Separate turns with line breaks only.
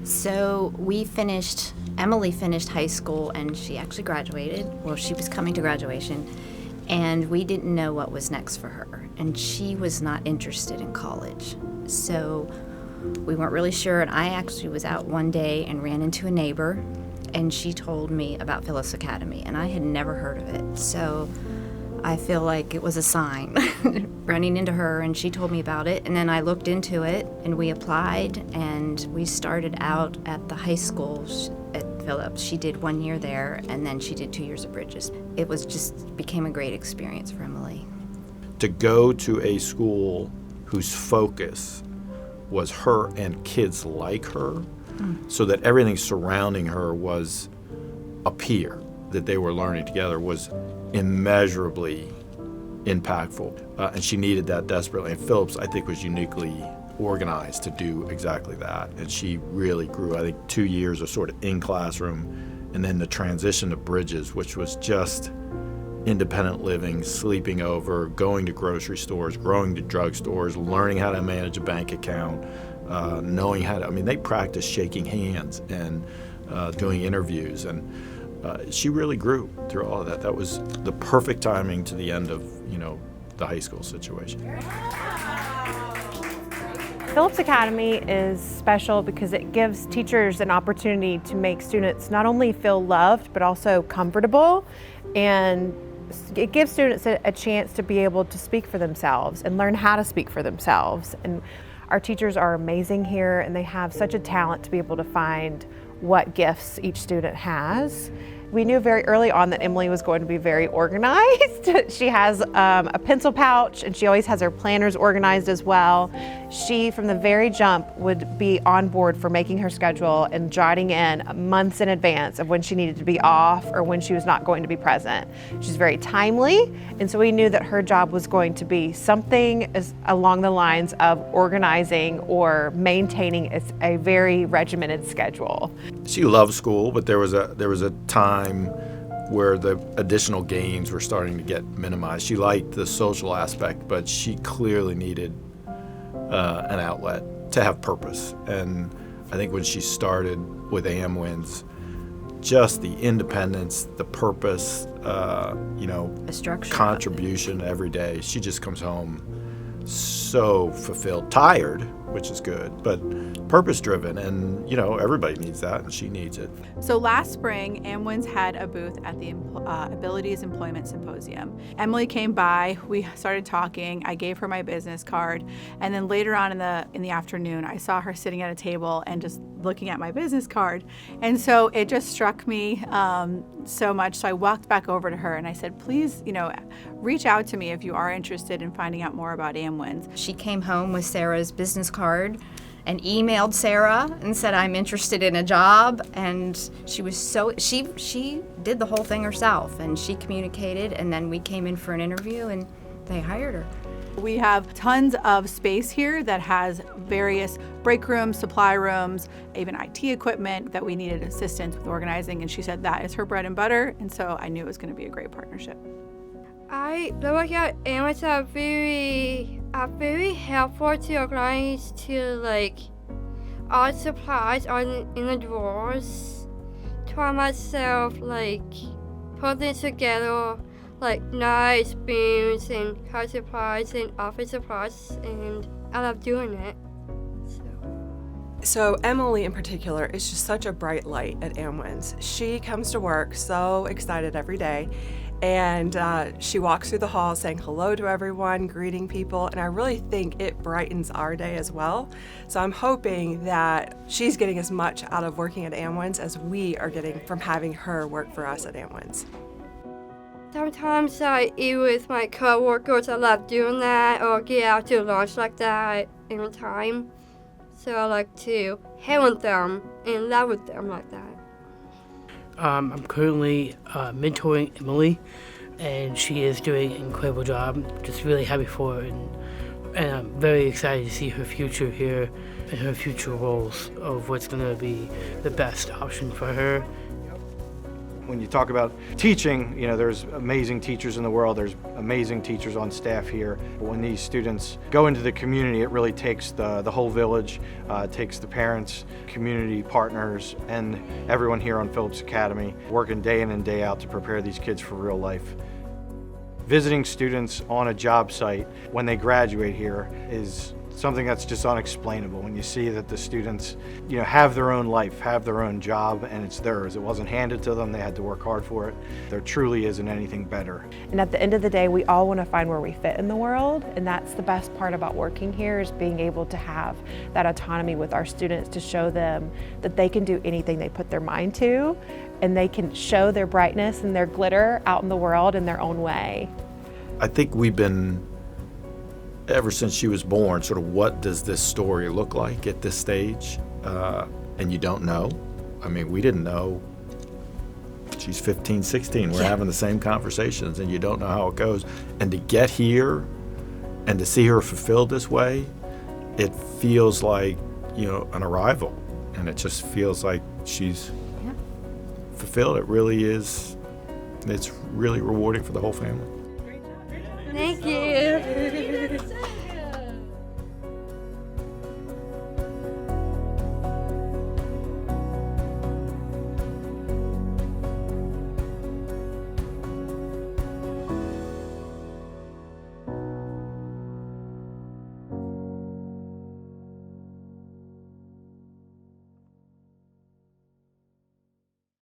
So Emily finished high school and she actually graduated. Well, she was coming to graduation, and we didn't know what was next for her. And she was not interested in college. So we weren't really sure, and I actually was out one day and ran into a neighbor, and she told me about Phillips Academy, and I had never heard of it. So I feel like it was a sign running into her, and she told me about it, and then I looked into it, and we applied, and we started out at the high school at Phillips. She did 1 year there, and then she did 2 years at Bridges. It was just became a great experience for Emily.
To go to a school whose focus was her and kids like her, so that everything surrounding her was a peer that they were learning together, was immeasurably impactful. And she needed that desperately. And Phillips, I think, was uniquely organized to do exactly that. And she really grew. I think 2 years of sort of in classroom, and then the transition to Bridges, which was just independent living, sleeping over, going to grocery stores, going to drugstores, learning how to manage a bank account, knowing how to, they practiced shaking hands and doing interviews. And she really grew through all of that. That was the perfect timing to the end of, the high school situation.
Phillips Academy is special because it gives teachers an opportunity to make students not only feel loved, but also comfortable. And it gives students a chance to be able to speak for themselves and learn how to speak for themselves. And our teachers are amazing here, and they have such a talent to be able to find what gifts each student has. We knew very early on that Emily was going to be very organized. She has a pencil pouch, and she always has her planners organized as well. She, from the very jump, would be on board for making her schedule and jotting in months in advance of when she needed to be off or when she was not going to be present. She's very timely, and so we knew that her job was going to be something along the lines of organizing or maintaining a very regimented schedule.
She loved school, but there was a time where the additional gains were starting to get minimized. She liked the social aspect, but she clearly needed an outlet to have purpose. And I think when she started with Amwins, just the independence, the purpose,
A structure.
contribution every day. She just comes home so fulfilled, tired, which is good, but purpose-driven, and everybody needs that, and she needs it.
So last spring, Amwins had a booth at the Abilities Employment Symposium. Emily came by, we started talking, I gave her my business card, and then later on in the afternoon, I saw her sitting at a table and just looking at my business card. And so it just struck me so much, so I walked back over to her and I said, please, reach out to me if you are interested in finding out more about Amwins.
She came home with Sarah's business card and emailed Sarah and said, I'm interested in a job. And she was she did the whole thing herself, and she communicated, and then we came in for an interview and they hired her.
We have tons of space here that has various break rooms, supply rooms, even IT equipment that we needed assistance with organizing, and she said that is her bread and butter, and so I knew it was going to be a great partnership.
I look at Amwins are very helpful to organize all supplies in the drawers. Try myself putting together knives, spoons, and car supplies and office supplies, and I love doing it.
So Emily in particular is just such a bright light at Amwins. She comes to work so excited every day, and she walks through the hall saying hello to everyone, greeting people, and I really think it brightens our day as well. So I'm hoping that she's getting as much out of working at Amwins as we are getting from having her work for us at Amwins.
Sometimes I eat with my coworkers. I love doing that, or get out to lunch like that anytime. So I like to hang with them and laugh with them like that.
I'm currently mentoring Emily, and she is doing an incredible job. Just really happy for her, and I'm very excited to see her future here and her future roles of what's going to be the best option for her.
When you talk about teaching, there's amazing teachers in the world, there's amazing teachers on staff here. But when these students go into the community, it really takes the whole village, takes the parents, community partners, and everyone here on Phillips Academy working day in and day out to prepare these kids for real life. Visiting students on a job site when they graduate here is something that's just unexplainable. When you see that the students, have their own life, have their own job, and it's theirs. It wasn't handed to them, they had to work hard for it. There truly isn't anything better.
And at the end of the day, we all want to find where we fit in the world, and that's the best part about working here, is being able to have that autonomy with our students to show them that they can do anything they put their mind to, and they can show their brightness and their glitter out in the world in their own way.
I think we've been, ever since she was born, sort of what does this story look like at this stage? And you don't know. I mean, we didn't know. She's 15, 16. We're having the same conversations, and you don't know how it goes. And to get here and to see her fulfilled this way, it feels like, an arrival. And it just feels like she's fulfilled. It really is. It's really rewarding for the whole family.
Thank you.